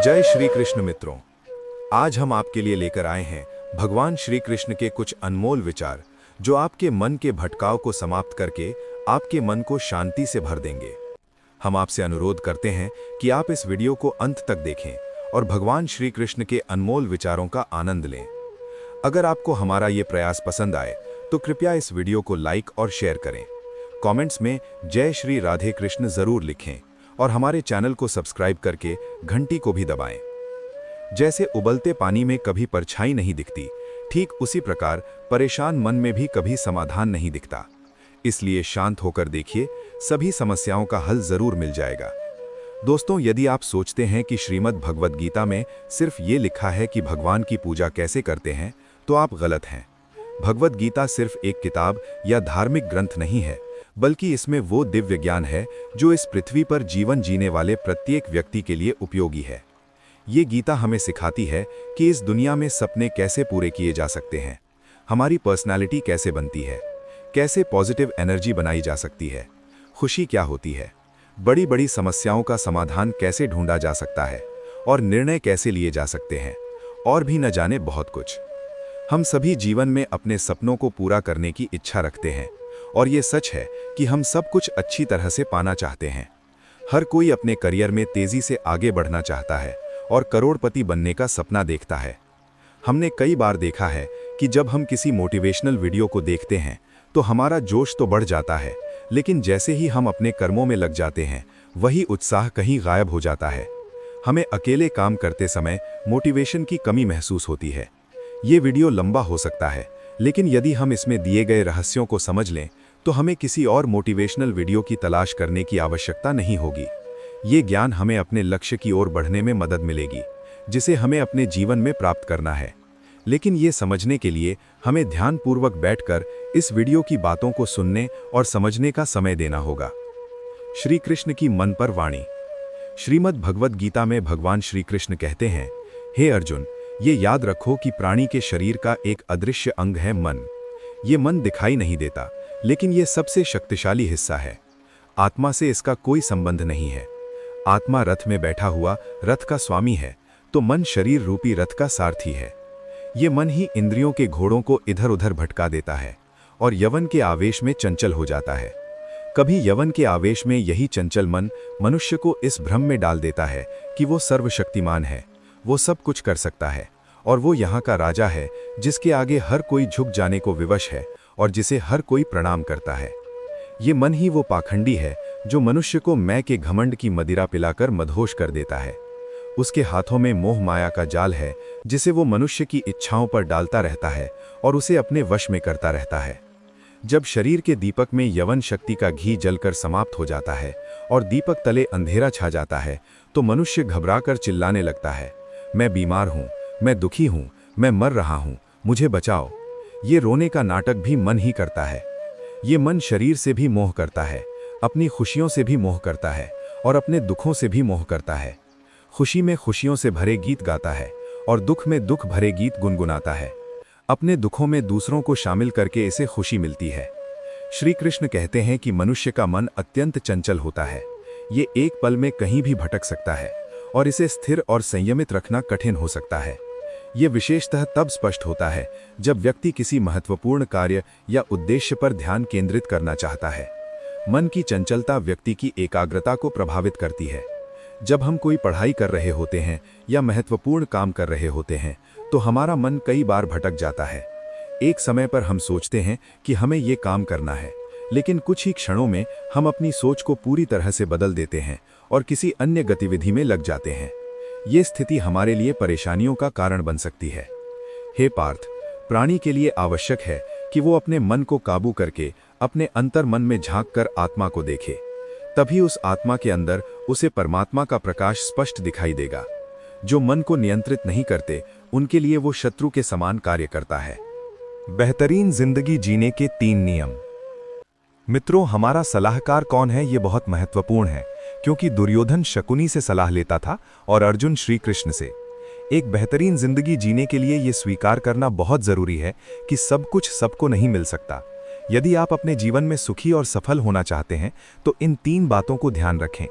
जय श्री कृष्ण मित्रों। आज हम आपके लिए लेकर आए हैं भगवान श्री कृष्ण के कुछ अनमोल विचार जो आपके मन के भटकाव को समाप्त करके आपके मन को शांति से भर देंगे। हम आपसे अनुरोध करते हैं कि आप इस वीडियो को अंत तक देखें और भगवान श्री कृष्ण के अनमोल विचारों का आनंद लें। अगर आपको हमारा ये प्रयास पसंद आए तो कृपया इस वीडियो को लाइक और शेयर करें। कमेंट्स में जय श्री राधे कृष्ण जरूर लिखें और हमारे चैनल को सब्सक्राइब करके घंटी को भी दबाएं। जैसे उबलते पानी में कभी परछाई नहीं दिखती, ठीक उसी प्रकार परेशान मन में भी कभी समाधान नहीं दिखता। इसलिए शांत होकर देखिए, सभी समस्याओं का हल जरूर मिल जाएगा। दोस्तों, यदि आप सोचते हैं कि श्रीमद् भगवद गीता में सिर्फ ये लिखा है कि भगवान की पूजा कैसे करते हैं, तो आप गलत हैं। भगवद गीता सिर्फ एक किताब या धार्मिक ग्रंथ नहीं है, बल्कि इसमें वो दिव्य ज्ञान है जो इस पृथ्वी पर जीवन जीने वाले प्रत्येक व्यक्ति के लिए उपयोगी है। ये गीता हमें सिखाती है कि इस दुनिया में सपने कैसे पूरे किए जा सकते हैं, हमारी पर्सनालिटी कैसे बनती है, कैसे पॉजिटिव एनर्जी बनाई जा सकती है, खुशी क्या होती है, बड़ी बड़ी समस्याओं का समाधान कैसे ढूंढा जा सकता है और निर्णय कैसे लिए जा सकते हैं, और भी न जाने बहुत कुछ। हम सभी जीवन में अपने सपनों को पूरा करने की इच्छा रखते हैं और ये सच है कि हम सब कुछ अच्छी तरह से पाना चाहते हैं। हर कोई अपने करियर में तेजी से आगे बढ़ना चाहता है और करोड़पति बनने का सपना देखता है। हमने कई बार देखा है कि जब हम किसी मोटिवेशनल वीडियो को देखते हैं तो हमारा जोश तो बढ़ जाता है, लेकिन जैसे ही हम अपने कर्मों में लग जाते हैं वही उत्साह कहीं गायब हो जाता है। हमें अकेले काम करते समय मोटिवेशन की कमी महसूस होती है। ये वीडियो लंबा हो सकता है, लेकिन यदि हम इसमें दिए गए रहस्यों को समझ लें तो हमें किसी और मोटिवेशनल वीडियो की तलाश करने की आवश्यकता नहीं होगी। ये ज्ञान हमें अपने लक्ष्य की ओर बढ़ने में मदद मिलेगी, जिसे हमें अपने जीवन में प्राप्त करना है। लेकिन ये समझने के लिए हमें ध्यानपूर्वक बैठकर इस वीडियो की बातों को सुनने और समझने का समय देना होगा। श्री कृष्ण की मन पर वाणी। श्रीमद् भगवद गीता में भगवान श्री कृष्ण कहते हैं, हे अर्जुन, ये याद रखो कि प्राणी के शरीर का एक अदृश्य अंग है मन। ये मन दिखाई नहीं देता, लेकिन ये सबसे शक्तिशाली हिस्सा है। आत्मा से इसका कोई संबंध नहीं है। आत्मा रथ में बैठा हुआ रथ का स्वामी है, तो मन शरीर रूपी रथ का सारथी है। ये मन ही इंद्रियों के घोड़ों को इधर उधर भटका देता है और यवन के आवेश में चंचल हो जाता है। कभी यवन के आवेश में यही चंचल मन मनुष्य को इस भ्रम में डाल देता है कि वो सर्वशक्तिमान है, वो सब कुछ कर सकता है और वो यहाँ का राजा है जिसके आगे हर कोई झुक जाने को विवश है और जिसे हर कोई प्रणाम करता है। ये मन ही वो पाखंडी है जो मनुष्य को मैं के घमंड की मदिरा पिलाकर मदहोश कर देता है। उसके हाथों में मोह माया का जाल है जिसे वो मनुष्य की इच्छाओं पर डालता रहता है और उसे अपने वश में करता रहता है। जब शरीर के दीपक में यवन शक्ति का घी जलकर समाप्त हो जाता है और दीपक तले अंधेरा छा जाता है, तो मनुष्य घबराकर चिल्लाने लगता है, मैं बीमार हूँ, मैं दुखी हूँ, मैं मर रहा हूँ, मुझे बचाओ। ये रोने का नाटक भी मन ही करता है। ये मन शरीर से भी मोह करता है, अपनी खुशियों से भी मोह करता है और अपने दुखों से भी मोह करता है। खुशी में खुशियों से भरे गीत गाता है और दुख में दुख भरे गीत गुनगुनाता है। अपने दुखों में दूसरों को शामिल करके इसे खुशी मिलती है। श्री कृष्ण कहते हैं कि मनुष्य का मन अत्यंत चंचल होता है। ये एक पल में कहीं भी भटक सकता है और इसे स्थिर और संयमित रखना कठिन हो सकता है। ये विशेषतः तब स्पष्ट होता है जब व्यक्ति किसी महत्वपूर्ण कार्य या उद्देश्य पर ध्यान केंद्रित करना चाहता है। मन की चंचलता व्यक्ति की एकाग्रता को प्रभावित करती है। जब हम कोई पढ़ाई कर रहे होते हैं या महत्वपूर्ण काम कर रहे होते हैं तो हमारा मन कई बार भटक जाता है। एक समय पर हम सोचते हैं कि हमें ये काम करना है, लेकिन कुछ ही क्षणों में हम अपनी सोच को पूरी तरह से बदल देते हैं और किसी अन्य गतिविधि में लग जाते हैं। ये स्थिति हमारे लिए परेशानियों का कारण बन सकती है। हे पार्थ, प्राणी के लिए आवश्यक है कि वो अपने मन को काबू करके अपने अंतर मन में झांककर आत्मा को देखे। तभी उस आत्मा के अंदर उसे परमात्मा का प्रकाश स्पष्ट दिखाई देगा। जो मन को नियंत्रित नहीं करते, उनके लिए वो शत्रु के समान कार्य करता है। बेहतरीन जिंदगी जीने के 3 नियम। मित्रों, हमारा सलाहकार कौन है ये बहुत महत्वपूर्ण है, क्योंकि दुर्योधन शकुनी से सलाह लेता था और अर्जुन श्री कृष्ण से। एक बेहतरीन जिंदगी जीने के लिए ये स्वीकार करना बहुत जरूरी है कि सब कुछ सबको नहीं मिल सकता। यदि आप अपने जीवन में सुखी और सफल होना चाहते हैं तो इन 3 बातों को ध्यान रखें।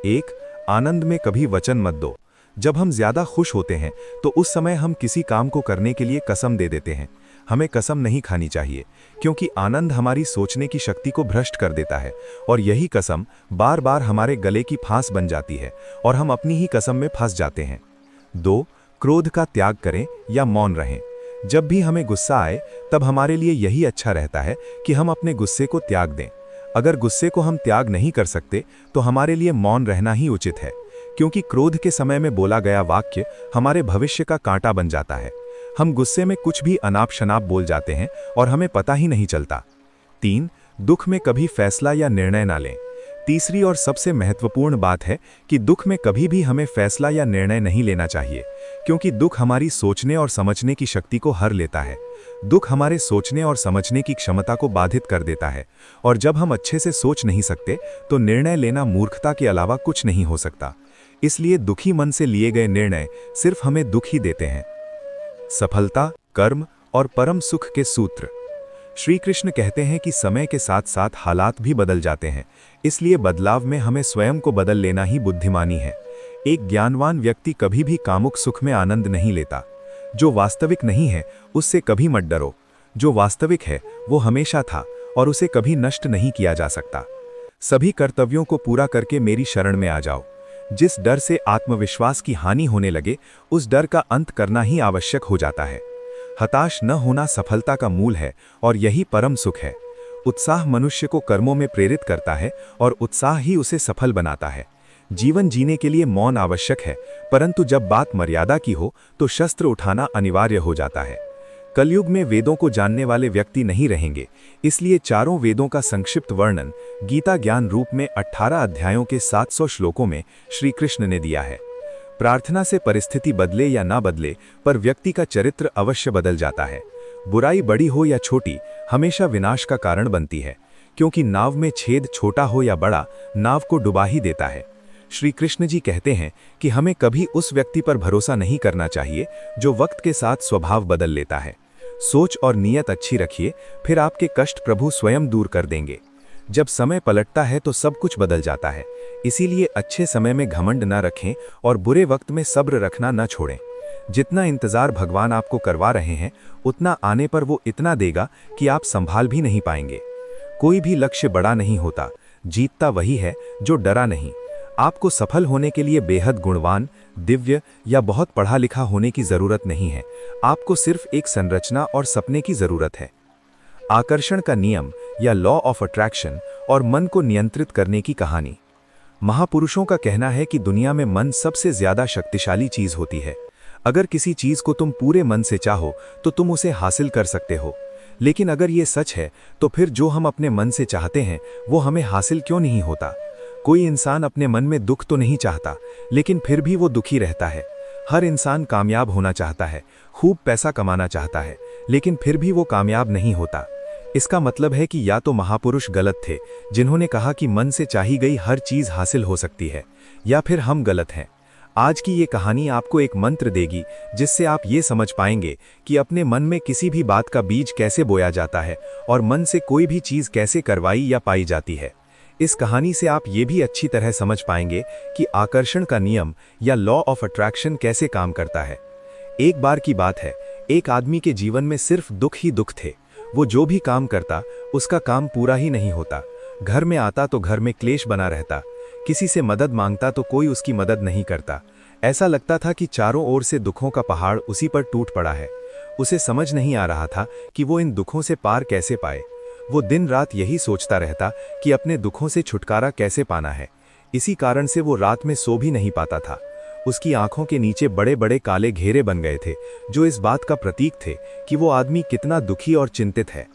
1. आनंद में कभी वचन मत दो। जब हम ज्यादा खुश होते हैं तो उस समय हम किसी काम को करने के लिए कसम दे देते हैं। हमें कसम नहीं खानी चाहिए, क्योंकि आनंद हमारी सोचने की शक्ति को भ्रष्ट कर देता है और यही कसम बार बार हमारे गले की फांस बन जाती है और हम अपनी ही कसम में फंस जाते हैं। 2. क्रोध का त्याग करें या मौन रहें। जब भी हमें गुस्सा आए तब हमारे लिए यही अच्छा रहता है कि हम अपने गुस्से को त्याग दें। अगर गुस्से को हम त्याग नहीं कर सकते तो हमारे लिए मौन रहना ही उचित है, क्योंकि क्रोध के समय में बोला गया वाक्य हमारे भविष्य का कांटा बन जाता है। हम गुस्से में कुछ भी अनाप शनाप बोल जाते हैं और हमें पता ही नहीं चलता। 3. दुख में कभी फैसला या निर्णय ना लें। तीसरी और सबसे महत्वपूर्ण बात है कि दुख में कभी भी हमें फैसला या निर्णय नहीं लेना चाहिए, क्योंकि दुख हमारी सोचने और समझने की शक्ति को हर लेता है। दुख हमारे सोचने और समझने की क्षमता को बाधित कर देता है, और जब हम अच्छे से सोच नहीं सकते तो निर्णय लेना मूर्खता के अलावा कुछ नहीं हो सकता। इसलिए दुखी मन से लिए गए निर्णय सिर्फ हमें दुख ही देते हैं। सफलता, कर्म और परम सुख के सूत्र। श्री कृष्ण कहते हैं कि समय के साथ साथ हालात भी बदल जाते हैं, इसलिए बदलाव में हमें स्वयं को बदल लेना ही बुद्धिमानी है। एक ज्ञानवान व्यक्ति कभी भी कामुक सुख में आनंद नहीं लेता। जो वास्तविक नहीं है उससे कभी मत डरो। जो वास्तविक है वो हमेशा था और उसे कभी नष्ट नहीं किया जा सकता। सभी कर्तव्यों को पूरा करके मेरी शरण में आ जाओ। जिस डर से आत्मविश्वास की हानि होने लगे उस डर का अंत करना ही आवश्यक हो जाता है। हताश न होना सफलता का मूल है और यही परम सुख है। उत्साह मनुष्य को कर्मों में प्रेरित करता है और उत्साह ही उसे सफल बनाता है। जीवन जीने के लिए मौन आवश्यक है, परंतु जब बात मर्यादा की हो तो शस्त्र उठाना अनिवार्य हो जाता है। कलयुग में वेदों को जानने वाले व्यक्ति नहीं रहेंगे, इसलिए चारों वेदों का संक्षिप्त वर्णन गीता ज्ञान रूप में 18 अध्यायों के 700 श्लोकों में श्री कृष्ण ने दिया है। प्रार्थना से परिस्थिति बदले या ना बदले, पर व्यक्ति का चरित्र अवश्य बदल जाता है। बुराई बड़ी हो या छोटी हमेशा विनाश का कारण बनती है, क्योंकि नाव में छेद छोटा हो या बड़ा नाव को डुबा ही देता है। श्री कृष्ण जी कहते हैं कि हमें कभी उस व्यक्ति पर भरोसा नहीं करना चाहिए जो वक्त के साथ स्वभाव बदल लेता है। सोच और नीयत अच्छी रखिए, फिर आपके कष्ट प्रभु स्वयं दूर कर देंगे। जब समय पलटता है तो सब कुछ बदल जाता है, इसीलिए अच्छे समय में घमंड न रखें और बुरे वक्त में सब्र रखना न छोड़ें। जितना इंतजार भगवान आपको करवा रहे हैं उतना आने पर वो इतना देगा कि आप संभाल भी नहीं पाएंगे। कोई भी लक्ष्य बड़ा नहीं होता, जीतता वही है जो डरा नहीं। आपको सफल होने के लिए बेहद गुणवान, दिव्य या बहुत पढ़ा लिखा होने की जरूरत नहीं है। आपको सिर्फ एक संरचना और सपने की जरूरत है। आकर्षण का नियम या लॉ ऑफ अट्रैक्शन और मन को नियंत्रित करने की कहानी। महापुरुषों का कहना है कि दुनिया में मन सबसे ज्यादा शक्तिशाली चीज होती है। अगर किसी चीज को तुम पूरे मन से चाहो तो तुम उसे हासिल कर सकते हो, लेकिन अगर ये सच है तो फिर जो हम अपने मन से चाहते हैं वो हमें हासिल क्यों नहीं होता? कोई इंसान अपने मन में दुख तो नहीं चाहता, लेकिन फिर भी वो दुखी रहता है। हर इंसान कामयाब होना चाहता है, खूब पैसा कमाना चाहता है, लेकिन फिर भी वो कामयाब नहीं होता। इसका मतलब है कि या तो महापुरुष गलत थे जिन्होंने कहा कि मन से चाही गई हर चीज हासिल हो सकती है, या फिर हम गलत हैं। आज की ये कहानी आपको एक मंत्र देगी जिससे आप ये समझ पाएंगे कि अपने मन में किसी भी बात का बीज कैसे बोया जाता है और मन से कोई भी चीज कैसे करवाई या पाई जाती है। इस कहानी से आप ये भी अच्छी तरह समझ पाएंगे कि आकर्षण का नियम या लॉ ऑफ अट्रैक्शन कैसे काम करता है। एक बार की बात है, एक आदमी के जीवन में सिर्फ दुख ही दुख थे। वो जो भी काम करता उसका काम पूरा ही नहीं होता। घर में आता तो घर में क्लेश बना रहता, किसी से मदद मांगता तो कोई उसकी मदद नहीं करता। ऐसा लगता था कि चारों ओर से दुखों का पहाड़ उसी पर टूट पड़ा है। उसे समझ नहीं आ रहा था कि वो इन दुखों से पार कैसे पाए। वो दिन रात यही सोचता रहता कि अपने दुखों से छुटकारा कैसे पाना है। इसी कारण से वो रात में सो भी नहीं पाता था। उसकी आंखों के नीचे बड़े बड़े काले घेरे बन गए थे, जो इस बात का प्रतीक थे कि वो आदमी कितना दुखी और चिंतित है।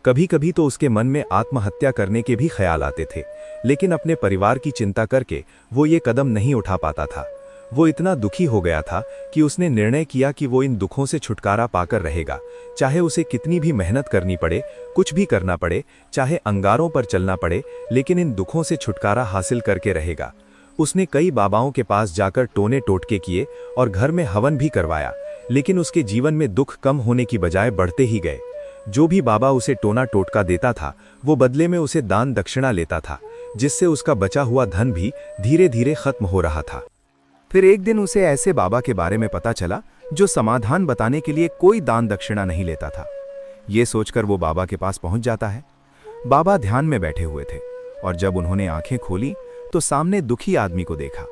कभी कभी तो उसके मन में आत्महत्या करने के भी ख्याल आते थे, लेकिन अपने परिवार की चिंता करके वो ये कदम नहीं उठा पाता था। वो इतना दुखी हो गया था कि उसने निर्णय किया कि वो इन दुखों से छुटकारा पाकर रहेगा, चाहे उसे कितनी भी मेहनत करनी पड़े, कुछ भी करना पड़े, चाहे अंगारों पर चलना पड़े, लेकिन इन दुखों से छुटकारा हासिल करके रहेगा। उसने कई बाबाओं के पास जाकर टोने टोटके किए और घर में हवन भी करवाया, लेकिन उसके जीवन में दुख कम होने की बजाय बढ़ते ही गए। जो भी बाबा उसे टोना टोटका देता था वो बदले में उसे दान दक्षिणा लेता था, जिससे उसका बचा हुआ धन भी धीरे धीरे खत्म हो रहा था। फिर एक दिन उसे ऐसे बाबा के बारे में पता चला जो समाधान बताने के लिए कोई दान दक्षिणा नहीं लेता था। ये सोचकर वो बाबा के पास पहुंच जाता है। बाबा ध्यान में बैठे हुए थे और जब उन्होंने आंखें खोली तो सामने दुखी आदमी को देखा।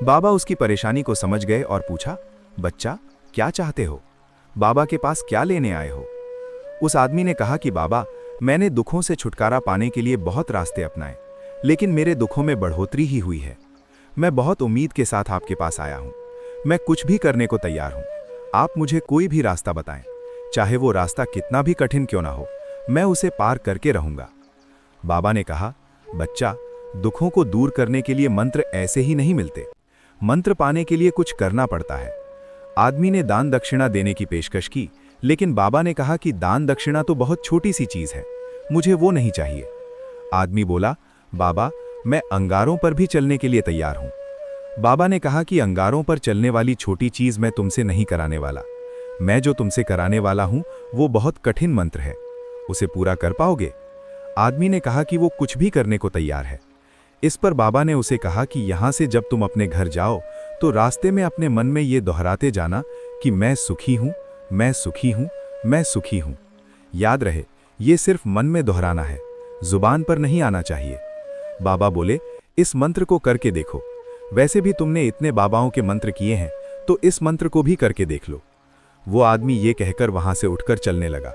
बाबा उसकी परेशानी को समझ गए और पूछा, बच्चा, क्या चाहते हो? बाबा के पास क्या लेने आए हो? उस आदमी ने कहा कि बाबा, मैंने दुखों से छुटकारा पाने के लिए बहुत रास्ते अपनाए, लेकिन मेरे दुखों में बढ़ोतरी ही हुई है। मैं बहुत उम्मीद के साथ आपके पास आया हूं। मैं कुछ भी करने को तैयार हूं। आप मुझे कोई भी रास्ता बताएं, चाहे वो रास्ता कितना भी कठिन क्यों ना हो, मैं उसे पार करके रहूंगा। बाबा ने कहा, बच्चा, दुखों को दूर करने के लिए मंत्र ऐसे ही नहीं मिलते। मंत्र पाने के लिए कुछ करना पड़ता है। आदमी ने दान दक्षिणा देने की पेशकश की, लेकिन बाबा ने कहा कि दान दक्षिणा तो बहुत छोटी सी चीज है, मुझे वो नहीं चाहिए। आदमी बोला, बाबा, मैं अंगारों पर भी चलने के लिए तैयार हूं। बाबा ने कहा कि अंगारों पर चलने वाली छोटी चीज मैं तुमसे नहीं कराने वाला। मैं जो तुमसे कराने वाला हूं वो बहुत कठिन मंत्र है, उसे पूरा कर पाओगे? आदमी ने कहा कि वो कुछ भी करने को तैयार है। इस पर बाबा ने उसे कहा कि यहां से जब तुम अपने घर जाओ तो रास्ते में अपने मन में ये दोहराते जाना कि मैं सुखी हूं, मैं सुखी हूं, मैं सुखी हूं। याद रहे, ये सिर्फ मन में दोहराना है, जुबान पर नहीं आना चाहिए। बाबा बोले, इस मंत्र को करके देखो। वैसे भी तुमने इतने बाबाओं के मंत्र किए हैं, तो इस मंत्र को भी करके देख लो। वो आदमी ये कहकर वहां से उठकर चलने लगा,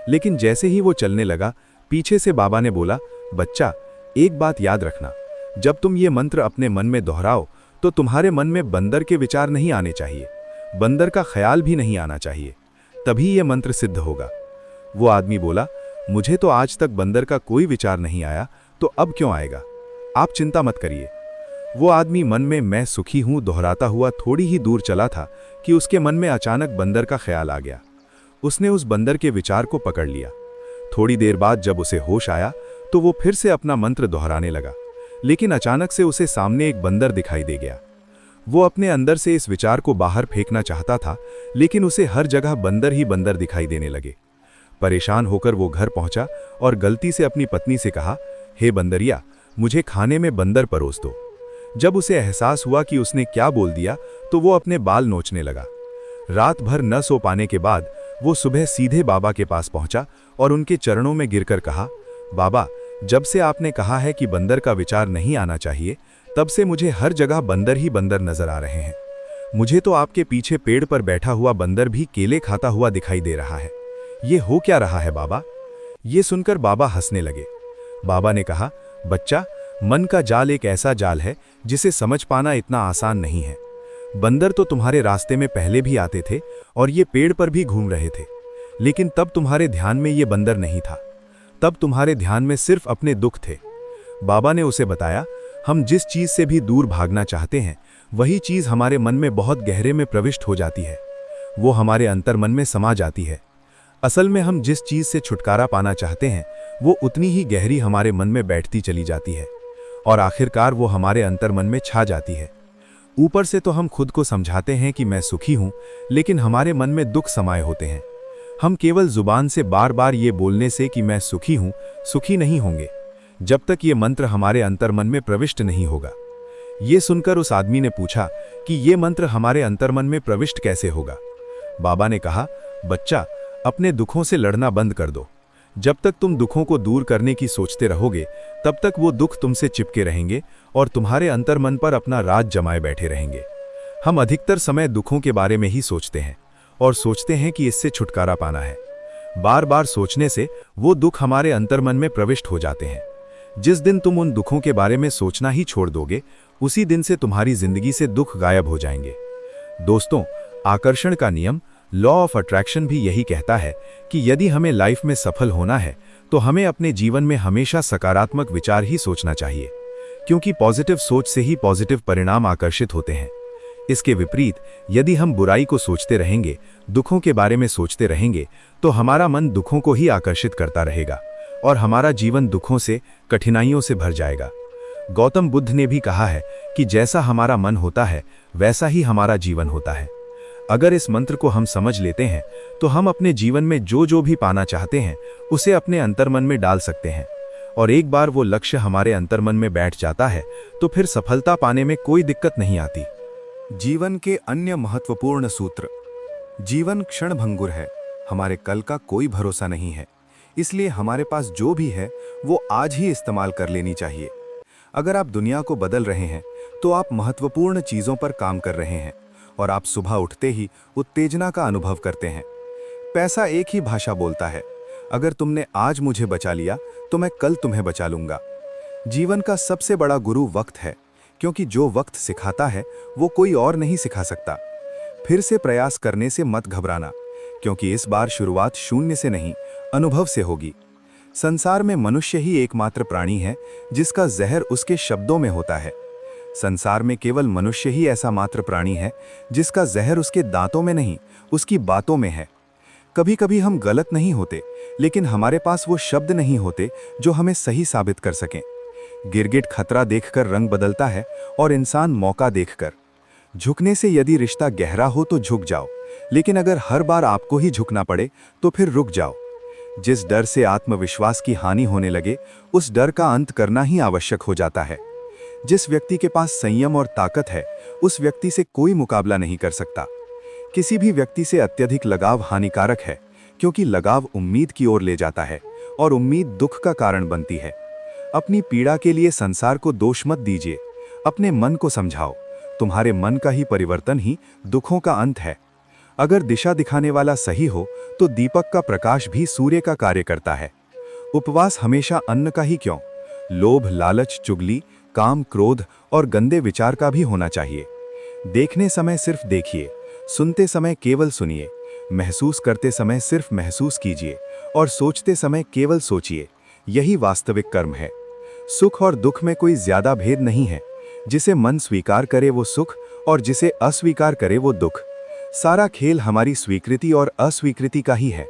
लेकिन जैसे ही वो चलने लगा, पीछे से बाबा ने बोला, बच्चा, एक बात याद रखना, जब तुम ये मंत्र अपने मन में दोहराओ तो तुम्हारे मन में बंदर के विचार नहीं आने चाहिए, बंदर का ख्याल भी नहीं आना चाहिए, तभी ये मंत्र सिद्ध होगा। वो आदमी बोला, मुझे तो आज तक बंदर का कोई विचार नहीं आया, तो अब क्यों आएगा? आप चिंता मत करिए। वो आदमी मन में मैं सुखी हूं दोहराता हुआ थोड़ी ही दूर चला था कि उसके मन में अचानक बंदर का ख्याल आ गया। उसने उस बंदर के विचार को पकड़ लिया। थोड़ी देर बाद जब उसे होश आया तो वो फिर से अपना मंत्र दोहराने लगा, लेकिन अचानक से उसे सामने एक बंदर दिखाई दे गया। वो अपने अंदर से इस विचार को बाहर फेंकना चाहता था, लेकिन उसे हर जगह बंदर ही बंदर दिखाई देने लगे। परेशान होकर वो घर पहुंचा और गलती से अपनी पत्नी से कहा, हे बंदरिया, मुझे खाने में बंदर परोस दो। जब उसे एहसास हुआ कि उसने क्या बोल दिया तो वो अपने बाल नोचने लगा। रात भर न सो पाने के बाद वो सुबह सीधे बाबा के पास पहुंचा और उनके चरणों में गिरकर कहा, बाबा, जब से आपने कहा है कि बंदर का विचार नहीं आना चाहिए, तब से मुझे हर जगह बंदर ही बंदर नजर आ रहे हैं। मुझे तो आपके पीछे पेड़ पर बैठा हुआ बंदर भी केले खाता हुआ दिखाई दे रहा है। ये हो क्या रहा है बाबा? ये सुनकर बाबा हंसने लगे। बाबा ने कहा, बच्चा, मन का जाल एक ऐसा जाल है जिसे समझ पाना इतना आसान नहीं है। बंदर तो तुम्हारे रास्ते में पहले भी आते थे और ये पेड़ पर भी घूम रहे थे, लेकिन तब तुम्हारे ध्यान में ये बंदर नहीं था। तब तुम्हारे ध्यान में सिर्फ अपने दुख थे। बाबा ने उसे बताया, हम जिस चीज से भी दूर भागना चाहते हैं, वही चीज हमारे मन में बहुत गहरे में प्रविष्ट हो जाती है। वो हमारे अंतर मन में समा जाती है। असल में हम जिस चीज से छुटकारा पाना चाहते हैं, वो उतनी ही गहरी हमारे मन में बैठती चली जाती है और आखिरकार वो हमारे अंतर मन में छा जाती है। ऊपर से तो हम खुद को समझाते हैं कि मैं सुखी हूं, लेकिन हमारे मन में दुख समाये होते हैं। हम केवल जुबान से बार बार ये बोलने से कि मैं सुखी हूं, सुखी नहीं होंगे, जब तक ये मंत्र हमारे अंतर मन में प्रविष्ट नहीं होगा। ये सुनकर उस आदमी ने पूछा कि ये मंत्र हमारे अंतर मन में प्रविष्ट कैसे होगा? बाबा ने कहा, बच्चा, अपने दुखों से लड़ना बंद कर दो। जब तक तुम दुखों को दूर करने की सोचते रहोगे, तब तक वो दुख तुमसे चिपके रहेंगे और तुम्हारे अंतर मन पर अपना राज जमाए बैठे रहेंगे। हम अधिकतर समय दुखों के बारे में ही सोचते हैं और सोचते हैं कि इससे छुटकारा पाना है। बार बार सोचने से वो दुख हमारे अंतर मन में प्रविष्ट हो जाते हैं। जिस दिन तुम उन दुखों के बारे में सोचना ही छोड़ दोगे, उसी दिन से तुम्हारी जिंदगी से दुख गायब हो जाएंगे। दोस्तों, आकर्षण का नियम, लॉ ऑफ अट्रैक्शन भी यही कहता है कि यदि हमें लाइफ में सफल होना है तो हमें अपने जीवन में हमेशा सकारात्मक विचार ही सोचना चाहिए, क्योंकि पॉजिटिव सोच से ही पॉजिटिव परिणाम आकर्षित होते हैं। इसके विपरीत यदि हम बुराई को सोचते रहेंगे, दुखों के बारे में सोचते रहेंगे, तो हमारा मन दुखों को ही आकर्षित करता रहेगा और हमारा जीवन दुखों से, कठिनाइयों से भर जाएगा। गौतम बुद्ध ने भी कहा है कि जैसा हमारा मन होता है, वैसा ही हमारा जीवन होता है। अगर इस मंत्र को हम समझ लेते हैं तो हम अपने जीवन में जो जो भी पाना चाहते हैं, उसे अपने अंतर्मन में डाल सकते हैं, और एक बार वो लक्ष्य हमारे अंतर्मन में बैठ जाता है तो फिर सफलता पाने में कोई दिक्कत नहीं आती। जीवन के अन्य महत्वपूर्ण सूत्र। जीवन क्षणभंगुर है, हमारे कल का कोई भरोसा नहीं है, इसलिए हमारे पास जो भी है वो आज ही इस्तेमाल कर लेनी चाहिए। अगर आप दुनिया को बदल रहे हैं तो आप महत्वपूर्ण चीज़ों पर काम कर रहे हैं और आप सुबह उठते ही उत्तेजना का अनुभव करते हैं। पैसा एक ही भाषा बोलता है, अगर तुमने आज मुझे बचा लिया तो मैं कल तुम्हें बचा लूंगा। जीवन का सबसे बड़ा गुरु वक्त है, क्योंकि जो वक्त सिखाता है वो कोई और नहीं सिखा सकता। फिर से प्रयास करने से मत घबराना, क्योंकि इस बार शुरुआत शून्य से नहीं, अनुभव से होगी। संसार में मनुष्य ही एकमात्र प्राणी है जिसका जहर उसके शब्दों में होता है। संसार में केवल मनुष्य ही ऐसा मात्र प्राणी है जिसका जहर उसके दांतों में नहीं, उसकी बातों में है। कभी कभी हम गलत नहीं होते, लेकिन हमारे पास वो शब्द नहीं होते जो हमें सही साबित कर सकें। गिरगिट खतरा देखकर रंग बदलता है और इंसान मौका देखकर। झुकने से यदि रिश्ता गहरा हो तो झुक जाओ, लेकिन अगर हर बार आपको ही झुकना पड़े तो फिर रुक जाओ। जिस डर से आत्मविश्वास की हानि होने लगे, उस डर का अंत करना ही आवश्यक हो जाता है। जिस व्यक्ति के पास संयम और ताकत है, उस व्यक्ति से कोई मुकाबला नहीं कर सकता। किसी भी व्यक्ति से अत्यधिक लगाव हानिकारक है, क्योंकि लगाव उम्मीद की ओर ले जाता है और उम्मीद दुख का कारण बनती है। अपनी पीड़ा के लिए संसार को दोष मत दीजिए, अपने मन को समझाओ। तुम्हारे मन का ही परिवर्तन ही दुखों का अंत है। अगर दिशा दिखाने वाला सही हो तो दीपक का प्रकाश भी सूर्य का कार्य करता है। उपवास हमेशा अन्न का ही क्यों, लोभ, लालच, चुगली, काम, क्रोध और गंदे विचार का भी होना चाहिए। देखने समय सिर्फ देखिए, सुनते समय केवल सुनिए, महसूस करते समय सिर्फ महसूस कीजिए और सोचते समय केवल सोचिए। यही वास्तविक कर्म है। सुख और दुख में कोई ज्यादा भेद नहीं है। जिसे मन स्वीकार करे वो सुख और जिसे अस्वीकार करे वो दुख। सारा खेल हमारी स्वीकृति और अस्वीकृति का ही है।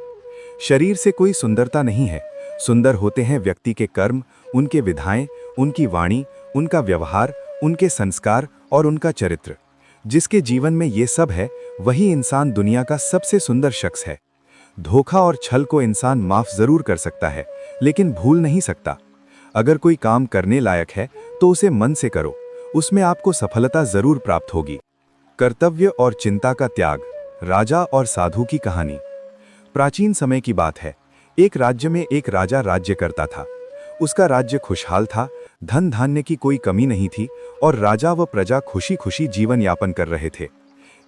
शरीर से कोई सुंदरता नहीं है, सुंदर होते हैं व्यक्ति के कर्म, उनके विधाएं, उनकी वाणी, उनका व्यवहार, उनके संस्कार और उनका चरित्र। जिसके जीवन में ये सब है, वही इंसान दुनिया का सबसे सुंदर शख्स है। धोखा और छल को इंसान माफ जरूर कर सकता है, लेकिन भूल नहीं सकता। अगर कोई काम करने लायक है तो उसे मन से करो, उसमें आपको सफलता जरूर प्राप्त होगी। कर्तव्य और चिंता का त्याग। राजा और साधु की कहानी। प्राचीन समय की बात है। एक राज्य में एक राजा राज्य करता था। उसका राज्य खुशहाल था, धन धान्य की कोई कमी नहीं थी और राजा व प्रजा खुशी खुशी जीवन यापन कर रहे थे।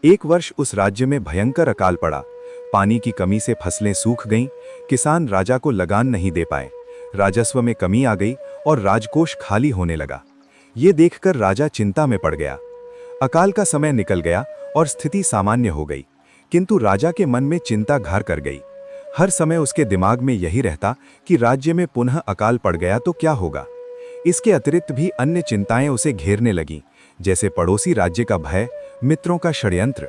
एक वर्ष उस राज्य में भयंकर अकाल पड़ा। पानी की कमी से फसलें सूख गईं, किसान राजा को लगान नहीं दे पाए, राजस्व में कमी आ गई और राजकोष खाली होने लगा। ये देखकर राजा चिंता में पड़ गया। अकाल का समय निकल गया और स्थिति सामान्य हो गई, किंतु राजा के मन में चिंता घर कर गई। हर समय उसके दिमाग में यही रहता कि राज्य में पुनः अकाल पड़ गया तो क्या होगा। इसके अतिरिक्त भी अन्य चिंताएं उसे घेरने लगीं, जैसे पड़ोसी राज्य का भय, मित्रों का षड्यंत्र।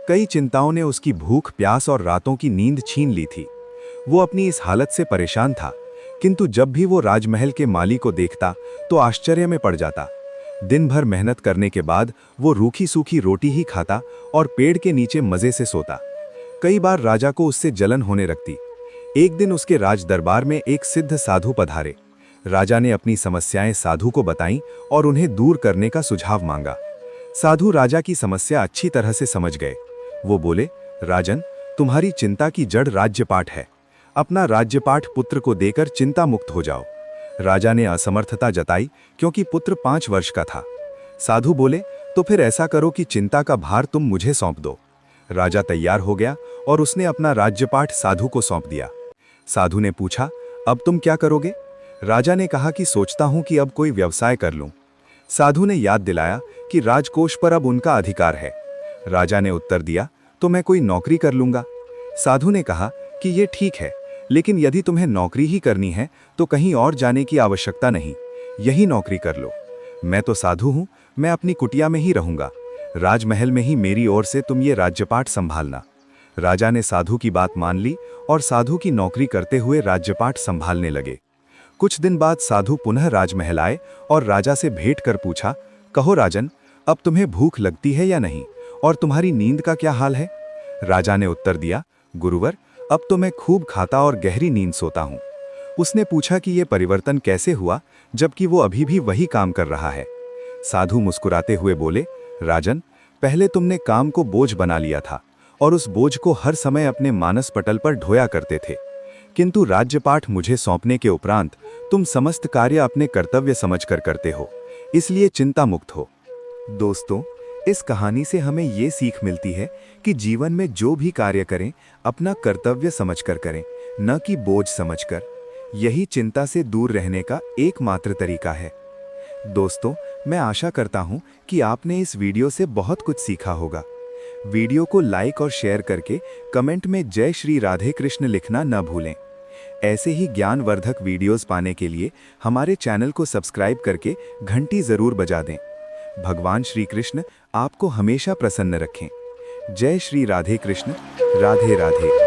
कई चिंताओं ने उसकी भूख, प्यास और रातों की नींद छीन ली थी। वो अपनी इस हालत से परेशान था, किंतु जब भी वो राजमहल के माली को देखता तो आश्चर्य में पड़ जाता। दिन भर मेहनत करने के बाद वो रूखी सूखी रोटी ही खाता और पेड़ के नीचे मजे से सोता। कई बार राजा को उससे जलन होने लगती। एक दिन उसके राज दरबार में एक सिद्ध साधु पधारे। राजा ने अपनी समस्याएं साधु को बताईं और उन्हें दूर करने का सुझाव मांगा। साधु राजा की समस्या अच्छी तरह से समझ गए। वो बोले, राजन, तुम्हारी चिंता की जड़ राज्यपाठ है। अपना राज्यपाठ पुत्र को देकर चिंता मुक्त हो जाओ। राजा ने असमर्थता जताई, क्योंकि पुत्र 5 वर्ष का था। साधु बोले, तो फिर ऐसा करो कि चिंता का भार तुम मुझे सौंप दो। राजा तैयार हो गया और उसने अपना राज्यपाठ साधु को सौंप दिया। साधु ने पूछा, अब तुम क्या करोगे? राजा ने कहा कि सोचता हूं कि अब कोई व्यवसाय कर लूं। साधु ने याद दिलाया कि राजकोष पर अब उनका अधिकार है। राजा ने उत्तर दिया, तो मैं कोई नौकरी कर लूंगा। साधु ने कहा कि ये ठीक है, लेकिन यदि तुम्हें नौकरी ही करनी है तो कहीं और जाने की आवश्यकता नहीं, यही नौकरी कर लो। मैं तो साधु हूं, मैं अपनी कुटिया में ही रहूंगा। राजमहल में ही मेरी ओर से तुम ये राज्यपाठ संभालना। राजा ने साधु की बात मान ली और साधु की नौकरी करते हुए राज्यपाठ संभालने लगे। कुछ दिन बाद साधु पुनः राजमहल आए और राजा से भेंट कर पूछा, कहो राजन, अब तुम्हें भूख लगती है या नहीं, और तुम्हारी नींद का क्या हाल है? राजा ने उत्तर दिया, गुरुवर, अब तो मैं खूब खाता और गहरी नींद सोता हूं। उसने पूछा कि यह परिवर्तन कैसे हुआ, जबकि वो अभी भी वही काम कर रहा है। साधु मुस्कुराते हुए बोले, राजन, पहले तुमने काम को बोझ बना लिया था और उस बोझ को हर समय अपने मानस पटल पर ढोया करते थे, किंतु राज्यपाठ मुझे सौंपने के उपरांत तुम समस्त कार्य अपने कर्तव्य समझकर करते हो, इसलिए चिंता मुक्त हो। दोस्तों, इस कहानी से हमें ये सीख मिलती है कि जीवन में जो भी कार्य करें अपना कर्तव्य समझकर करें, न कि बोझ समझकर। यही चिंता से दूर रहने का एकमात्र तरीका है। दोस्तों, मैं आशा करता हूं कि आपने इस वीडियो से बहुत कुछ सीखा होगा। वीडियो को लाइक और शेयर करके कमेंट में जय श्री राधे कृष्ण लिखना न भूलें। ऐसे ही ज्ञानवर्धक वीडियोस पाने के लिए हमारे चैनल को सब्सक्राइब करके घंटी जरूर बजा दें। भगवान श्री कृष्ण आपको हमेशा प्रसन्न रखें। जय श्री राधे कृष्ण। राधे राधे।